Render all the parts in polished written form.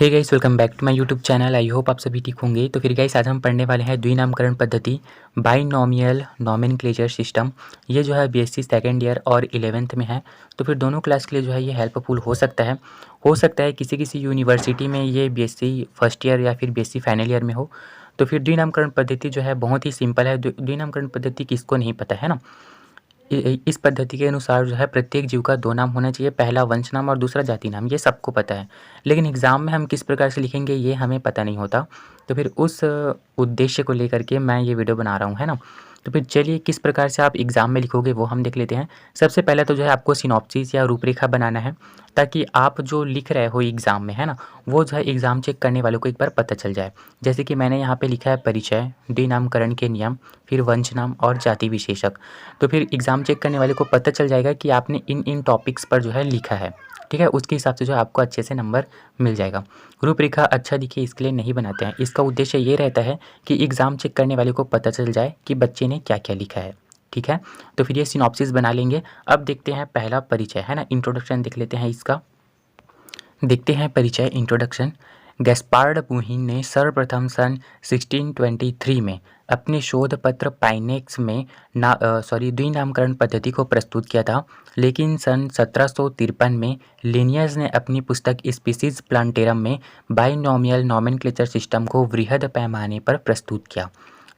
Hey guys, welcome back to my YouTube channel. I hope आप सभी ठीक होंगे। तो फिर गाइस आज हम पढ़ने वाले हैं द्विनामकरण पद्धति, बाइनोमियल नोमेनक्लेचर सिस्टम। ये जो है बीएससी सेकेंड ईयर और 11th में है। तो फिर दोनों क्लास के लिए जो है ये हेल्पफुल हो सकता है किसी किसी यूनिवर्सिटी में ये बीएससी फर्स्ट ईयर या फिर बीएससी फाइनल ईयर में हो। तो फिर द्विनामकरण पद्धति जो है बहुत ही सिंपल है। द्विनामकरण पद्धति किसको नहीं पता है ना। इस पद्धति के अनुसार जो है प्रत्येक जीव का दो नाम होना चाहिए, पहला वंश नाम और दूसरा जाति नाम। ये सबको पता है, लेकिन एग्ज़ाम में हम किस प्रकार से लिखेंगे ये हमें पता नहीं होता। तो फिर उस उद्देश्य को लेकर के मैं ये वीडियो बना रहा हूँ, है ना। तो फिर चलिए किस प्रकार से आप एग्ज़ाम में लिखोगे वो हम देख लेते हैं। सबसे पहले तो जो है आपको सिनॉप्सिस या रूपरेखा बनाना है, ताकि आप जो लिख रहे हो एग्ज़ाम में, है ना, वो जो है एग्ज़ाम चेक करने वालों को एक बार पता चल जाए। जैसे कि मैंने यहाँ पे लिखा है परिचय, द्विनामकरण के नियम, फिर वंश नाम और जाति विशेषक। तो फिर एग्ज़ाम चेक करने वाले को पता चल जाएगा कि आपने इन टॉपिक्स पर जो है लिखा है, ठीक है। उसके हिसाब से जो है आपको अच्छे से नंबर मिल जाएगा। रूपरेखा अच्छा दिखे इसके लिए नहीं बनाते हैं। इसका उद्देश्य ये रहता है कि एग्ज़ाम चेक करने वाले को पता चल जाए कि बच्चे ने क्या क्या लिखा है, ठीक है। तो फिर ये सिनॉप्सिस बना लेंगे। अब देखते हैं पहला परिचय, है ना, इंट्रोडक्शन देख लेते हैं इसका। देखते हैं परिचय, इंट्रोडक्शन। गैस्पार्ड बूहिन ने सर्वप्रथम सन 1623 में अपने शोध पत्र पाइनेक्स में द्विनामकरण पद्धति को प्रस्तुत किया था, लेकिन सन 1753 में लिनियस ने अपनी पुस्तक स्पीसीज प्लांटेरम में बाइनोमियल नोमेनक्लेचर सिस्टम को वृहद पैमाने पर प्रस्तुत किया,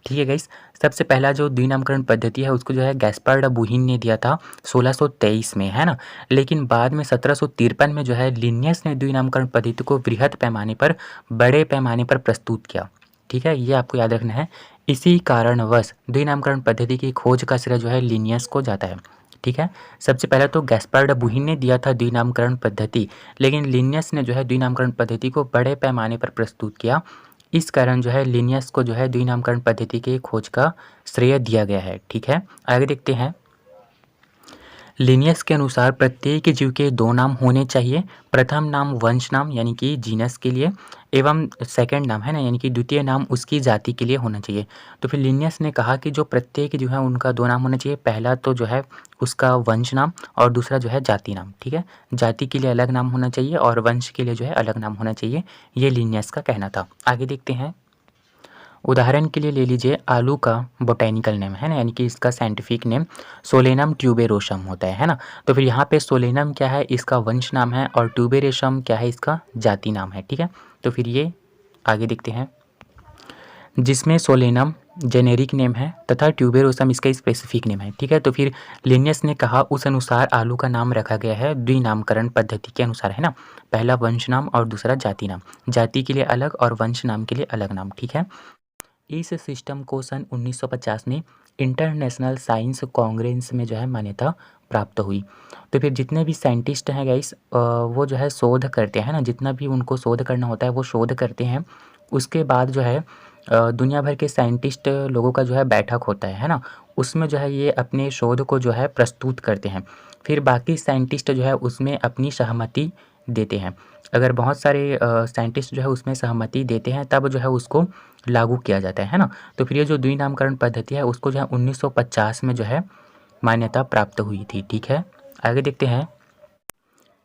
ठीक है गाइस। सबसे पहला जो द्विनामकरण पद्धति है उसको जो है गैस्पार्ड बूहिन ने दिया था 1623 में, है ना। लेकिन बाद में 1753 में जो है लिनियस ने द्विनामकरण पद्धति को वृहद पैमाने पर, बड़े पैमाने पर प्रस्तुत किया, ठीक है। ये आपको याद रखना है। इसी कारणवश द्विनामकरण पद्धति की खोज का श्रेय जो है लिनियस को जाता है, ठीक है। सबसे पहले तो गैस्पार्ड बूहिन ने दिया था द्विनामकरण पद्धति, लेकिन लिनियस ने जो है द्विनामकरण पद्धति को बड़े पैमाने पर प्रस्तुत किया। इस कारण जो है लिनियस को जो है द्विनामकरण पद्धति की खोज का श्रेय दिया गया है, ठीक है। आगे देखते हैं। लिनियस के अनुसार प्रत्येक जीव के दो नाम होने चाहिए। प्रथम नाम वंश नाम यानी कि जीनस के लिए, एवं सेकंड नाम, है ना, यानी कि द्वितीय नाम उसकी जाति के लिए होना चाहिए। तो फिर लिनियस ने कहा कि जो प्रत्येक जो है उनका दो नाम होना चाहिए। पहला तो जो है उसका वंश नाम और दूसरा जो है जाति नाम, ठीक है। जाति के लिए अलग नाम होना चाहिए और वंश के लिए जो है अलग नाम होना चाहिए। ये लिनियस का कहना था। आगे देखते हैं। उदाहरण के लिए ले लीजिए आलू का बोटेनिकल नेम, है ना, यानी कि इसका साइंटिफिक नेम सोलेनम ट्यूबेरोसम होता है ना। तो फिर यहाँ पे सोलेनम क्या है, इसका वंश नाम है, और ट्यूबेरोसम क्या है, इसका जाति नाम है, ठीक है। तो फिर ये आगे देखते हैं। जिसमें सोलेनम जेनेरिक नेम है तथा ट्यूबेरोसम इसका स्पेसिफिक नेम है, ठीक है। तो फिर लिनियस ने कहा उस अनुसार आलू का नाम रखा गया है द्विनामकरण पद्धति के अनुसार, है ना। पहला वंश नाम और दूसरा जाति नाम, जाति के लिए अलग और वंश नाम के लिए अलग नाम, ठीक है। इस सिस्टम को सन 1950 में इंटरनेशनल साइंस कांग्रेस में जो है मान्यता प्राप्त हुई। तो फिर जितने भी साइंटिस्ट हैं गाइस, वो जो है शोध करते हैं ना, जितना भी उनको शोध करना होता है वो शोध करते हैं। उसके बाद जो है दुनिया भर के साइंटिस्ट लोगों का जो है बैठक होता है ना। उसमें जो है ये अपने शोध को जो है प्रस्तुत करते हैं। फिर बाकी साइंटिस्ट जो है उसमें अपनी सहमति देते हैं। अगर बहुत सारे साइंटिस्ट जो है उसमें सहमति देते हैं तब जो है उसको लागू किया जाता है ना। तो फिर ये जो द्विनामकरण पद्धति है उसको जो है 1950 में जो है मान्यता प्राप्त हुई थी, ठीक है। आगे देखते हैं।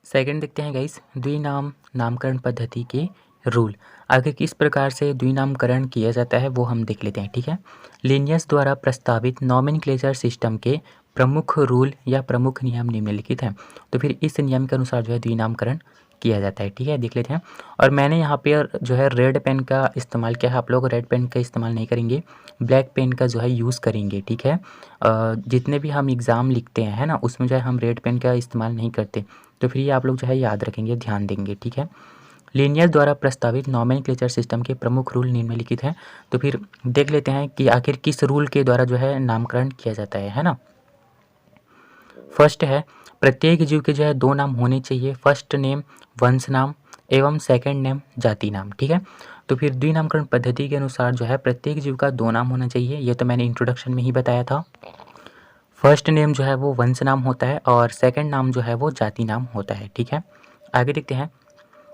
सेकंड देखते हैं गाइस, नामकरण पद्धति के रूल। आगे किस प्रकार से द्विनामकरण किया जाता है वो हम देख लेते हैं, ठीक है। लिनियस द्वारा प्रस्तावित नोमेनक्लेचर सिस्टम के प्रमुख रूल या प्रमुख नियम निम्नलिखित हैं। तो फिर इस नियम के अनुसार जो है द्विनामकरण किया जाता है, ठीक है। देख लेते हैं। और मैंने यहाँ पे जो है रेड पेन का इस्तेमाल किया है। आप लोग रेड पेन का इस्तेमाल नहीं करेंगे, ब्लैक पेन का जो है यूज़ करेंगे, ठीक है। जितने भी हम एग्ज़ाम लिखते हैं, है ना, उसमें जो है हम रेड पेन का इस्तेमाल नहीं करते। तो फिर ये आप लोग जो है याद रखेंगे, ध्यान देंगे, ठीक है। लिनियस द्वारा प्रस्तावित नोमेनक्लेचर सिस्टम के प्रमुख रूल निम्नलिखित हैं। तो फिर देख लेते हैं कि आखिर किस रूल के द्वारा जो है नामकरण किया जाता है ना। फर्स्ट है, प्रत्येक जीव के जो है दो नाम होने चाहिए। फर्स्ट नेम वंश नाम एवं सेकंड नेम जाति नाम, ठीक है। तो फिर द्विनामकरण पद्धति के अनुसार जो है प्रत्येक जीव का दो नाम होना चाहिए। ये तो मैंने इंट्रोडक्शन में ही बताया था। फर्स्ट नेम जो है वो वंश नाम होता है और सेकंड नाम जो है वो जाति नाम होता है, ठीक है। आगे देखते हैं।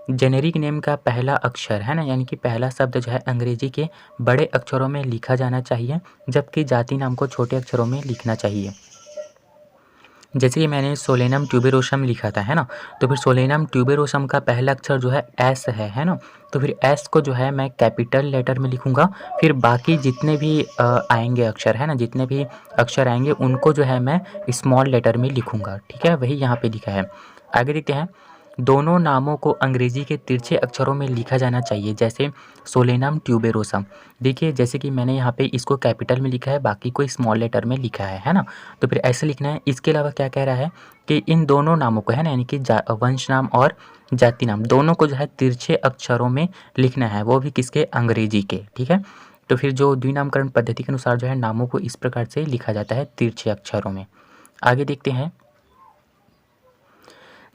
जेनेरिक नेम का पहला अक्षर, है ना, यानी कि पहला शब्द जो है अंग्रेजी के बड़े अक्षरों में लिखा जाना चाहिए, जबकि जाति नाम को छोटे अक्षरों में लिखना चाहिए। जैसे कि मैंने सोलेनम ट्यूबेरोसम लिखा था, है ना? तो फिर सोलेनम ट्यूबेरोसम का पहला अक्षर जो है एस है ना? तो फिर एस को जो है मैं कैपिटल लेटर में लिखूँगा, फिर बाकी जितने भी आएँगे अक्षर, है ना? जितने भी अक्षर आएँगे उनको जो है मैं स्मॉल लेटर में लिखूँगा, ठीक है? वही यहाँ पे लिखा है। आगे देखते हैं, दोनों नामों को अंग्रेज़ी के तिरछे अक्षरों में लिखा जाना चाहिए, जैसे सोलेनम ट्यूबेरोसम। देखिए, जैसे कि मैंने यहाँ पे इसको कैपिटल में लिखा है, बाकी को स्मॉल लेटर में लिखा है ना? तो फिर ऐसे लिखना है। इसके अलावा क्या कह रहा है कि इन दोनों नामों को, है ना, यानी कि वंश नाम और जाति नाम दोनों को जो है तिरछे अक्षरों में लिखना है, वो भी किसके? अंग्रेजी के, ठीक है? तो फिर जो द्विनामकरण पद्धति के अनुसार जो है नामों को इस प्रकार से लिखा जाता है तिरछे अक्षरों में। आगे देखते हैं,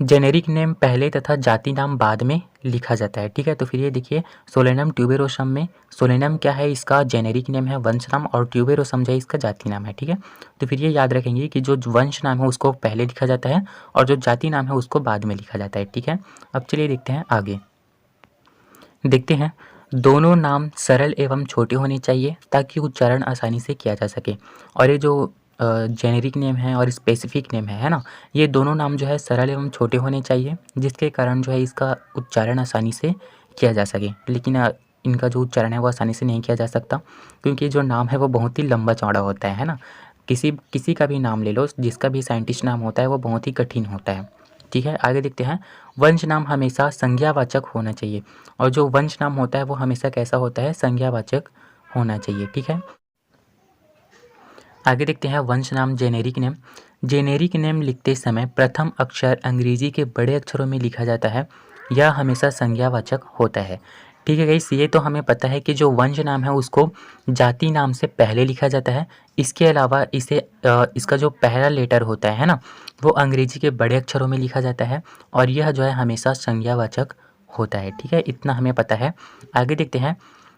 जेनेरिक नेम पहले तथा जाति नाम बाद में लिखा जाता है, ठीक है? तो फिर ये देखिए, सोलेनम ट्यूबेरोसम में सोलेनम क्या है? इसका जेनेरिक नेम है वंश नाम, और ट्यूबेरोसम जो है इसका जाति नाम है, ठीक है? तो फिर ये याद रखेंगे कि जो वंश नाम है उसको पहले लिखा जाता है और जो जाति नाम है उसको बाद में लिखा जाता है, ठीक है? अब चलिए देखते हैं आगे। देखते हैं, दोनों नाम सरल एवं छोटे होने चाहिए ताकि उच्चारण आसानी से किया जा सके। और ये जो जेनेरिक नेम है और स्पेसिफिक नेम है ना? ये दोनों नाम जो है सरल एवं छोटे होने चाहिए, जिसके कारण जो है इसका उच्चारण आसानी से किया जा सके। लेकिन इनका जो उच्चारण है वो आसानी से नहीं किया जा सकता, क्योंकि जो नाम है वो बहुत ही लंबा चौड़ा होता है ना? किसी किसी का भी नाम ले लो, जिसका भी साइंटिस्ट नाम होता है वो बहुत ही कठिन होता है, ठीक है? आगे देखते हैं, वंश नाम हमेशा संज्ञावाचक होना चाहिए, और जो वंश नाम होता है वो हमेशा कैसा होता है? संज्ञावाचक होना चाहिए, ठीक है? आगे देखते हैं, वंश नाम जेनेरिक नेम। जेनेरिक नेम लिखते समय प्रथम अक्षर अंग्रेजी के बड़े अक्षरों में लिखा जाता है, यह हमेशा संज्ञावाचक होता है, ठीक है गाइस? ये तो हमें पता है कि जो वंश नाम है उसको जाति नाम से पहले लिखा जाता है। इसके अलावा इसका जो पहला लेटर होता है ना, वो अंग्रेजी के बड़े अक्षरों में लिखा जाता है, और यह जो है हमेशा संज्ञावाचक होता है, ठीक है? इतना हमें पता है। आगे देखते हैं,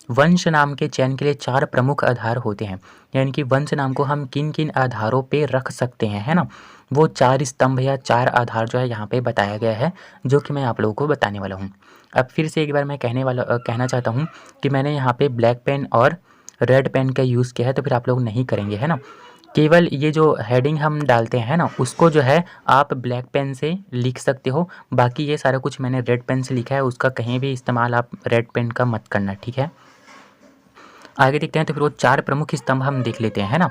वंश नाम के चयन के लिए 4 प्रमुख आधार होते हैं, यानी कि वंश नाम को हम किन किन आधारों पे रख सकते हैं, है ना? वो 4 स्तंभ या 4 आधार जो है यहाँ पे बताया गया है, जो कि मैं आप लोगों को बताने वाला हूँ। अब फिर से एक बार मैं कहना चाहता हूँ कि मैंने यहाँ पे ब्लैक पेन और रेड पेन का यूज़ किया है, तो फिर आप लोग नहीं करेंगे, है ना? केवल ये जो हेडिंग हम डालते हैं ना, उसको जो है आप ब्लैक पेन से लिख सकते हो। बाकी ये सारा कुछ मैंने रेड पेन से लिखा है, उसका कहीं भी इस्तेमाल आप रेड पेन का मत करना, ठीक है? आगे देखते हैं, तो फिर वो 4 प्रमुख स्तंभ हम देख लेते हैं, है ना?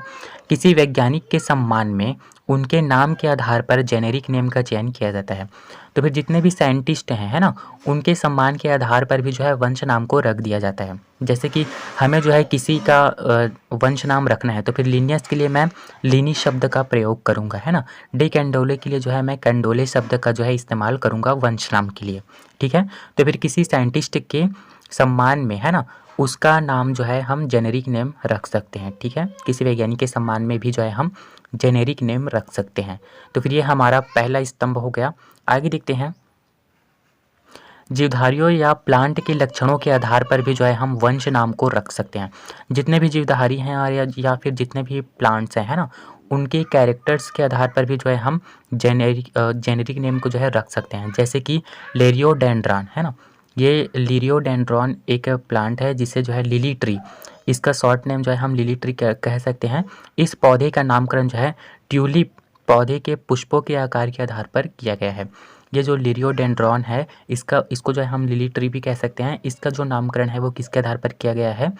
किसी वैज्ञानिक के सम्मान में उनके नाम के आधार पर जेनेरिक नेम का चयन किया जाता है। तो फिर जितने भी साइंटिस्ट हैं, है ना? उनके सम्मान के आधार पर भी जो है वंश नाम को रख दिया जाता है। जैसे कि हमें जो है किसी का वंश नाम रखना है, तो फिर लिनियस के लिए मैं लिनी शब्द का प्रयोग करूँगा, है ना? डी कैंडोले के लिए जो है मैं कैंडोले शब्द का जो है इस्तेमाल करूँगा वंश नाम के लिए, ठीक है? तो फिर किसी साइंटिस्ट के सम्मान में, है ना, उसका नाम जो है हम जेनेरिक नेम रख सकते हैं, ठीक है? किसी वैज्ञानिक के सम्मान में भी जो है हम जेनेरिक नेम रख सकते हैं। तो फिर ये हमारा पहला स्तंभ हो गया। आगे देखते हैं, जीवधारियों या प्लांट के लक्षणों के आधार पर भी जो है हम वंश नाम को रख सकते हैं। जितने भी जीवधारी हैं और या फिर जितने भी प्लांट्स हैं, है ना, उनके कैरेक्टर्स के आधार पर भी जो है हम जेनेरिक नेम को जो है रख सकते हैं। जैसे कि लेरियोडेंड्रॉन, है ना, ये लिरियोडेंड्रॉन एक प्लांट है जिसे जो है लिली ट्री, इसका शॉर्ट नेम जो है हम लिली ट्री कह सकते हैं। इस पौधे का नामकरण जो है ट्यूलिप पौधे के पुष्पों के आकार के आधार पर किया गया है। ये जो लिरियोडेंड्रॉन है, इसको जो है हम लिली ट्री भी कह सकते हैं। इसका जो नामकरण है वो किसके आधार पर किया गया है?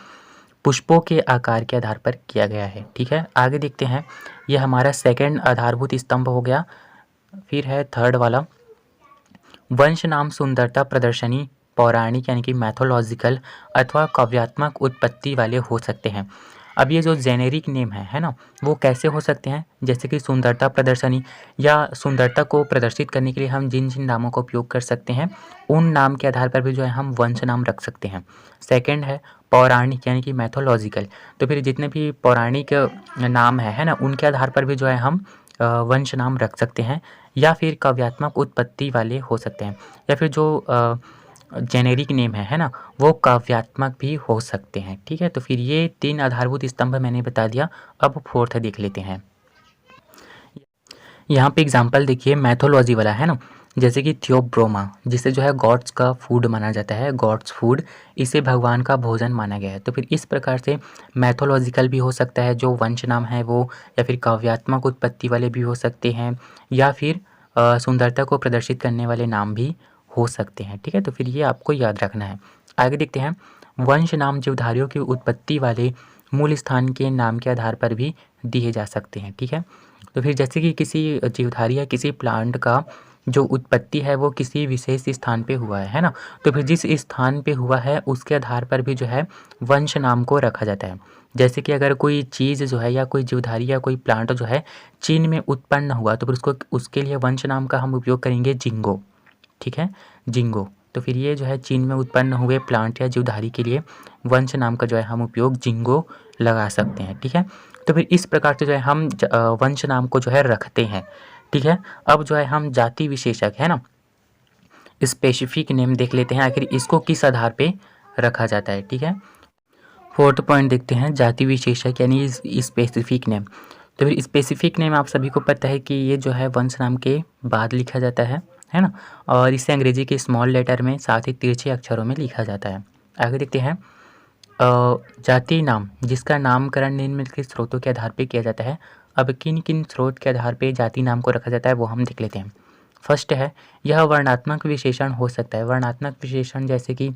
पुष्पों के आकार के आधार पर किया गया है, ठीक है? आगे देखते हैं, ये हमारा सेकंड आधारभूत स्तंभ हो गया। फिर है थर्ड वाला, वंश नाम सुंदरता प्रदर्शनी, पौराणिक यानी कि मैथोलॉजिकल अथवा काव्यात्मक उत्पत्ति वाले हो सकते हैं। अब ये जो जेनेरिक नेम है ना, वो कैसे हो सकते हैं? जैसे कि सुंदरता प्रदर्शनी, या सुंदरता को प्रदर्शित करने के लिए हम जिन जिन नामों का उपयोग कर सकते हैं, उन नाम के आधार पर भी जो है हम वंश नाम रख सकते हैं। सेकंड है पौराणिक यानी कि मैथोलॉजिकल, तो फिर जितने भी पौराणिक नाम है ना, उनके आधार पर भी जो है हम वंश नाम रख सकते हैं। या फिर काव्यात्मक उत्पत्ति वाले हो सकते हैं, या फिर जो जेनेरिक नेम है ना, वो काव्यात्मक भी हो सकते हैं, ठीक है? तो फिर ये 3 आधारभूत स्तंभ मैंने बता दिया। अब फोर्थ देख लेते हैं। यहाँ पे एग्जाम्पल देखिए, मैथोलॉजी वाला, है ना, जैसे कि थियोब्रोमा, जिसे जो है गॉड्स का फूड माना जाता है, गॉड्स फूड, इसे भगवान का भोजन माना गया है। तो फिर इस प्रकार से मैथोलॉजिकल भी हो सकता है जो वंश नाम है वो, या फिर काव्यात्मक उत्पत्ति वाले भी हो सकते हैं, या फिर सुंदरता को प्रदर्शित करने वाले नाम भी हो सकते हैं। ठीक है, तो फिर ये आपको याद रखना है। आगे देखते हैं, वंश नाम जीवधारियों की उत्पत्ति वाले मूल स्थान के नाम के आधार पर भी दिए जा सकते हैं। ठीक है, तो फिर जैसे कि किसी जीवधारी या किसी प्लांट का जो उत्पत्ति है वो किसी विशेष स्थान पे हुआ है ना, तो फिर जिस स्थान पे हुआ है उसके आधार पर भी जो है वंश नाम को रखा जाता है। जैसे कि अगर कोई चीज़ जो है या कोई जीवधारी या कोई प्लांट जो है चीन में उत्पन्न हुआ, तो फिर उसको उसके लिए वंश नाम का हम उपयोग करेंगे जिंगो। ठीक है, जिंगो। तो फिर ये जो है चीन में उत्पन्न हुए प्लांट या जीवधारी के लिए वंश नाम का जो है हम उपयोग जिंगो लगा सकते हैं। ठीक है, तो फिर इस प्रकार से जो है हम वंश नाम को जो है रखते हैं। ठीक है, अब जो है हम जाति विशेषक है ना, स्पेसिफिक नेम देख लेते हैं आखिर इसको किस आधार पे रखा जाता है। ठीक है, फोर्थ पॉइंट देखते हैं, जाति विशेषक यानी स्पेसिफिक नेम। तो फिर स्पेसिफिक नेम आप सभी को पता है कि ये जो है वंश नाम के बाद लिखा जाता है ना, और इसे अंग्रेजी के स्मॉल लेटर में साथ ही तिरछे अक्षरों में लिखा जाता है। आगे देखते हैं, जाति नाम जिसका नामकरण निम्नलिखित स्रोतों के आधार पर किया जाता है। अब किन किन स्रोत के आधार पर जाति नाम को रखा जाता है वो हम देख लेते हैं। फर्स्ट है, यह वर्णात्मक विशेषण हो सकता है। वर्णात्मक विशेषण जैसे कि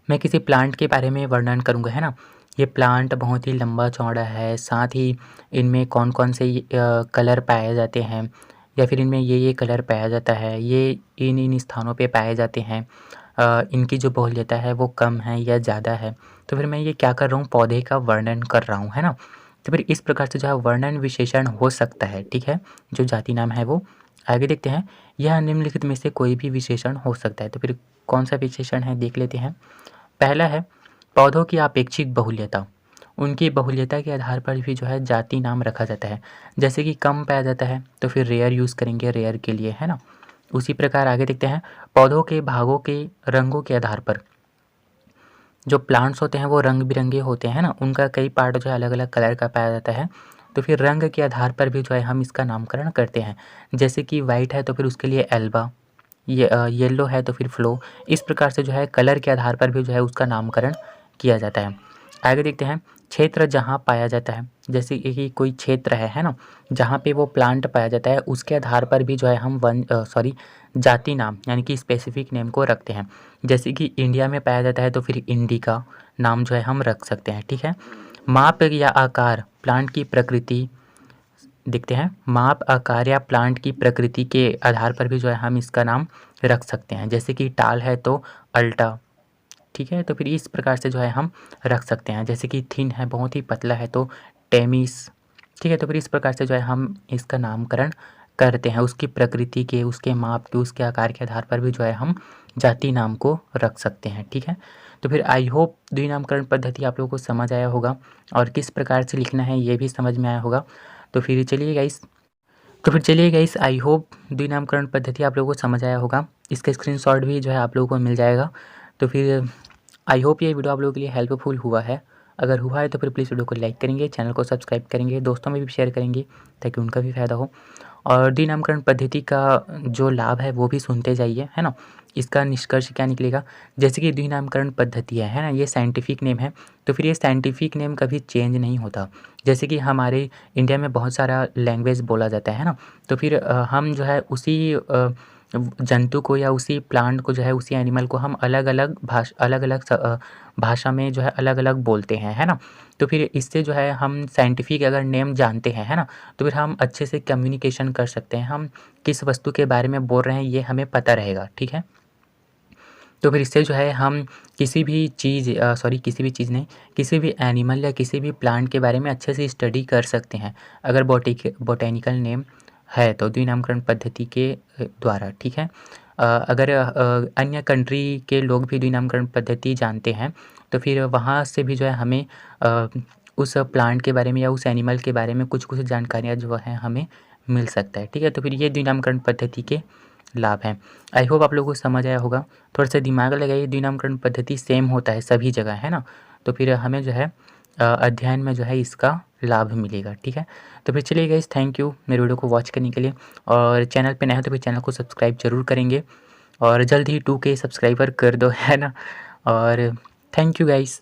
मैं किसी प्लांट के बारे में वर्णन करूँगा, है ना, ये प्लांट बहुत ही लंबा चौड़ा है, साथ ही इनमें कौन कौन से कलर पाए जाते हैं, या फिर इनमें ये कलर पाया जाता है, ये इन इन स्थानों पे पाए जाते हैं, इनकी जो बहुल्यता है वो कम है या ज़्यादा है। तो फिर मैं ये क्या कर रहा हूँ, पौधे का वर्णन कर रहा हूँ, है ना। तो फिर इस प्रकार से जो है वर्णन विशेषण हो सकता है। ठीक है, जो जाति नाम है वो। आगे देखते हैं, यह निम्नलिखित में से कोई भी विशेषण हो सकता है। तो फिर कौन सा विशेषण है देख लेते हैं। पहला है पौधों की अपेक्षिक बहुल्यता। उनकी बहुल्यता के आधार पर भी जो है जाति नाम रखा जाता है। जैसे कि कम पाया जाता है तो फिर रेयर यूज़ करेंगे रेयर के लिए, है ना। उसी प्रकार आगे देखते हैं, पौधों के भागों के रंगों के आधार पर, जो प्लांट्स होते हैं वो रंग बिरंगे होते हैं ना, उनका कई पार्ट जो है अलग अलग कलर का पाया जाता है। तो फिर रंग के आधार पर भी जो है हम इसका नामकरण करते हैं। जैसे कि वाइट है तो फिर उसके लिए एल्बा, ये येलो है तो फिर फ्लो। इस प्रकार से जो है कलर के आधार पर भी जो है उसका नामकरण किया जाता है। आगे देखते हैं, क्षेत्र जहाँ पाया जाता है, जैसे कि कोई क्षेत्र है ना, जहाँ पे वो प्लांट पाया जाता है उसके आधार पर भी जो है हम जाति नाम यानी कि स्पेसिफिक नेम को रखते हैं। जैसे कि इंडिया में पाया जाता है तो फिर इंडिका नाम जो है हम रख सकते हैं। ठीक है, माप या आकार, प्लांट की प्रकृति देखते हैं, माप आकार या प्लांट की प्रकृति के आधार पर भी जो है हम इसका नाम रख सकते हैं। जैसे कि टाल है तो अल्टा। ठीक है, तो फिर इस प्रकार से जो है हम रख सकते हैं। जैसे कि थिन है, बहुत ही पतला है तो टेमिस। ठीक है, तो फिर इस प्रकार से जो है हम इसका नामकरण करते हैं। उसकी प्रकृति के, उसके माप के, उसके आकार के आधार पर भी जो है हम जाति नाम को रख सकते हैं। ठीक है, तो फिर आई होप द्विनामकरण पद्धति आप लोगों को समझ आया होगा और किस प्रकार से लिखना है ये भी समझ में आया होगा। तो फिर चलिए गाइस आई होप द्विनामकरण पद्धति आप लोगों को समझ आया होगा। इसका स्क्रीनशॉट भी जो है आप लोगों को मिल जाएगा। तो फिर आई होप ये वीडियो आप लोगों के लिए हेल्पफुल हुआ है। अगर हुआ है तो फिर प्लीज़ वीडियो को लाइक करेंगे, चैनल को सब्सक्राइब करेंगे, दोस्तों में भी शेयर करेंगे ताकि उनका भी फ़ायदा हो। और द्विनामकरण पद्धति का जो लाभ है वो भी सुनते जाइए, है ना। इसका निष्कर्ष क्या निकलेगा, जैसे कि द्विनामकरण पद्धति है ना, ये साइंटिफिक नेम है, तो फिर ये साइंटिफिक नेम कभी चेंज नहीं होता। जैसे कि हमारे इंडिया में बहुत सारा लैंग्वेज बोला जाता है ना, तो फिर हम जो है उसी जंतु को या उसी प्लांट को जो है, उसी एनिमल को हम अलग अलग भाषा में जो है अलग अलग बोलते हैं, है ना। तो फिर इससे जो है हम साइंटिफिक अगर नेम जानते हैं, है ना, तो फिर हम अच्छे से कम्युनिकेशन कर सकते हैं। हम किस वस्तु के बारे में बोल रहे हैं ये हमें पता रहेगा। ठीक है, तो फिर इससे जो है हम किसी भी चीज़ नहीं, किसी भी एनिमल या किसी भी प्लांट के बारे में अच्छे से स्टडी कर सकते हैं अगर बोटेनिकल नेम है तो द्विनामकरण पद्धति के द्वारा। ठीक है, अगर अन्य कंट्री के लोग भी द्विनामकरण पद्धति जानते हैं तो फिर वहाँ से भी जो है हमें उस प्लांट के बारे में या उस एनिमल के बारे में कुछ जानकारियाँ जो है हमें मिल सकता है। ठीक है, तो फिर ये द्विनामकरण पद्धति के लाभ हैं। आई होप आप लोगों को समझ आया होगा। थोड़ा सा दिमाग लगाइए, द्विनामकरण पद्धति सेम होता है सभी जगह, है ना। तो फिर हमें जो है अध्ययन में जो है इसका लाभ मिलेगा, ठीक है। तो फिर चलिए गाइस, थैंक यू मेरे वीडियो को वॉच करने के लिए, और चैनल पे नए हो तो फिर चैनल को सब्सक्राइब ज़रूर करेंगे, और जल्द ही 2K सब्सक्राइबर कर दो, है ना। और थैंक यू गाइस।